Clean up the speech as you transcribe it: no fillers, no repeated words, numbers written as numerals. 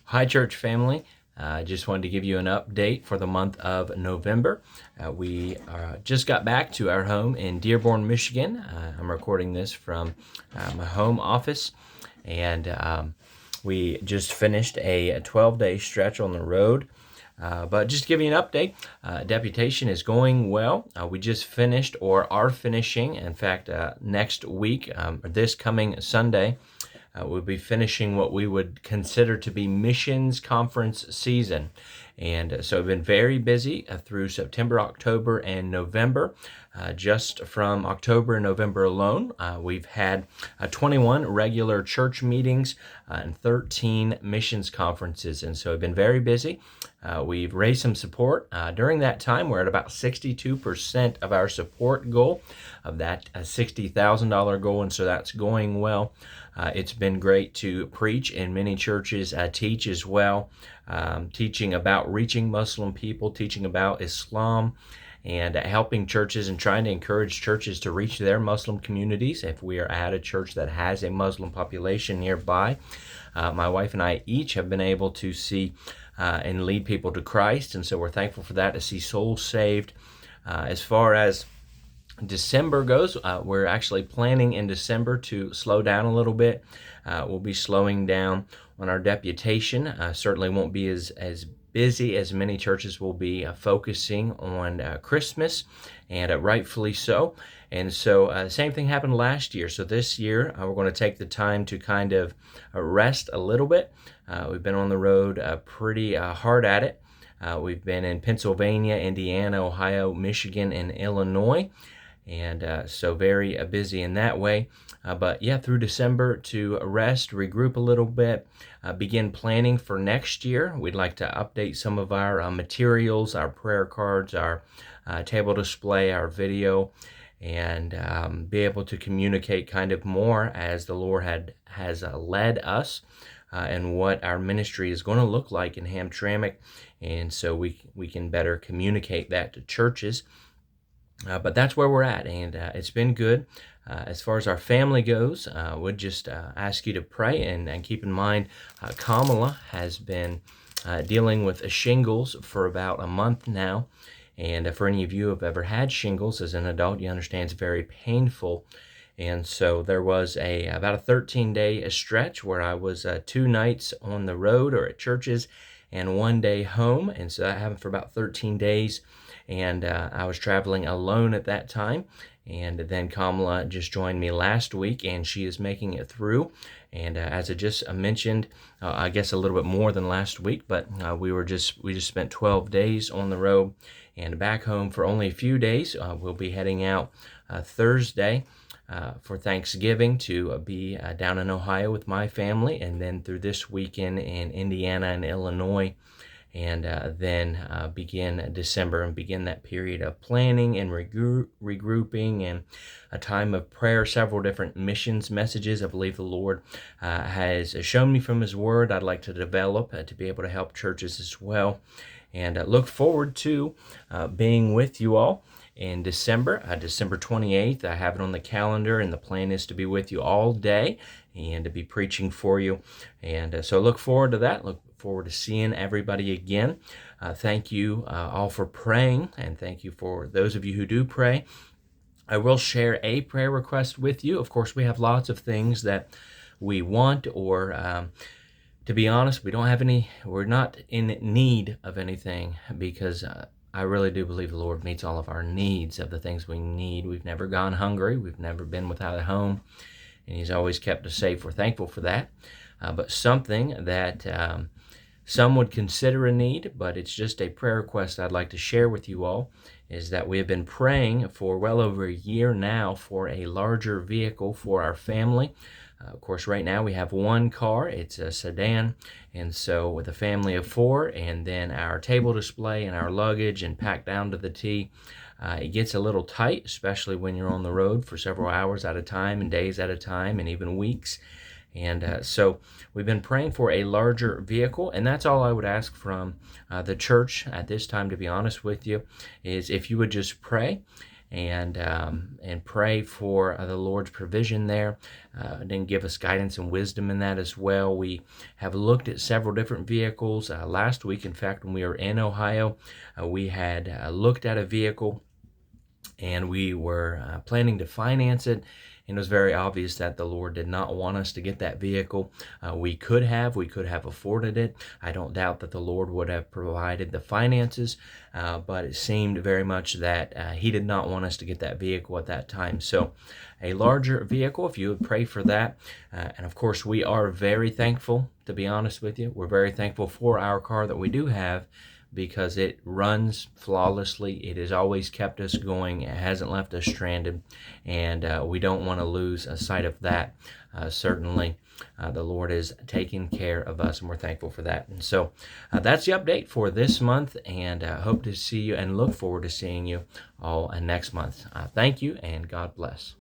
Hi, church family. I just wanted to give you an update for the month of November. We just got back to our home in Dearborn, Michigan. I'm recording this from my home office, and we just finished a 12-day stretch on the road. But just to give you an update, deputation is going well. We just finished or are finishing, in fact, next week, or this coming Sunday, we'll be finishing what we would consider to be missions conference season. And so we've been very busy through September, October, and November. Just from October and November alone, we've had 21 regular church meetings and 13 missions conferences. And so we've been very busy. We've raised some support. During that time, we're at about 62% of our support goal of that $60,000 goal, and so that's going well. It's been great to preach in many churches, teach as well, teaching about reaching Muslim people, teaching about Islam, and helping churches and trying to encourage churches to reach their Muslim communities if we are at a church that has a Muslim population nearby. My wife and I each have been able to see and lead people to Christ, and so we're thankful for that, to see souls saved. As far as December goes, we're actually planning in December to slow down a little bit. We'll be slowing down on our deputation. Certainly won't be as busy as many churches will be focusing on Christmas, and rightfully so. And so the same thing happened last year. So this year we're going to take the time to kind of rest a little bit. We've been on the road pretty hard at it. We've been in Pennsylvania, Indiana, Ohio, Michigan, and Illinois. And so very busy in that way. But yeah, through December to rest, regroup a little bit, begin planning for next year. We'd like to update some of our materials, our prayer cards, our table display, our video, and be able to communicate kind of more as the Lord has led us, and what our ministry is going to look like in Hamtramck. And so we can better communicate that to churches. But that's where we're at, and it's been good. As far as our family goes, would just ask you to pray and keep in mind Kamala has been dealing with shingles for about a month now. And for any of you who have ever had shingles as an adult, you understand it's very painful. And so there was about a 13-day stretch where I was 2 nights on the road or at churches and 1 day home. And so that happened for about 13 days. And I was traveling alone at that time. And then Kamala just joined me last week, and she is making it through. And as I just mentioned, I guess a little bit more than last week, but we just spent 12 days on the road and back home for only a few days. We'll be heading out Thursday for Thanksgiving to be down in Ohio with my family, and then through this weekend in Indiana and Illinois. And then begin December and begin that period of planning and regrouping and a time of prayer, several different missions messages I believe the Lord has shown me from His Word I'd like to develop to be able to help churches as well. And look forward to being with you all in December, December 28th. I have it on the calendar, and the plan is to be with you all day and to be preaching for you. And so look forward to that. Look forward to seeing everybody again. Thank you all for praying, and thank you for those of you who do pray. I will share a prayer request with you. Of course, we have lots of things that we want, or to be honest, we're not in need of anything, because I really do believe the Lord meets all of our needs of the things we need. We've never gone hungry. We've never been without a home, and He's always kept us safe. We're thankful for that. But something that some would consider a need, but it's just a prayer request I'd like to share with you all, is that we have been praying for well over a year now for a larger vehicle for our family. Of course, right now we have one car. It's a sedan, and so with a family of 4, and then our table display and our luggage and packed down to the T, it gets a little tight, especially when you're on the road for several hours at a time and days at a time and even weeks. And so we've been praying for a larger vehicle, and that's all I would ask from the church at this time, to be honest with you, is if you would just pray and pray for the Lord's provision there, and then give us guidance and wisdom in that as well. We have looked at several different vehicles. Last week, in fact, when we were in Ohio, we had looked at a vehicle, and we were planning to finance it. And it was very obvious that the Lord did not want us to get that vehicle. We could have afforded it. I don't doubt that the Lord would have provided the finances, but it seemed very much that He did not want us to get that vehicle at that time. So a larger vehicle, if you would pray for that. And of course, we are very thankful, to be honest with you. We're very thankful for our car that we do have, because it runs flawlessly. It has always kept us going. It hasn't left us stranded, and we don't want to lose sight of that. Certainly, the Lord is taking care of us, and we're thankful for that. And so that's the update for this month, and hope to see you and look forward to seeing you all next month. Thank you, and God bless.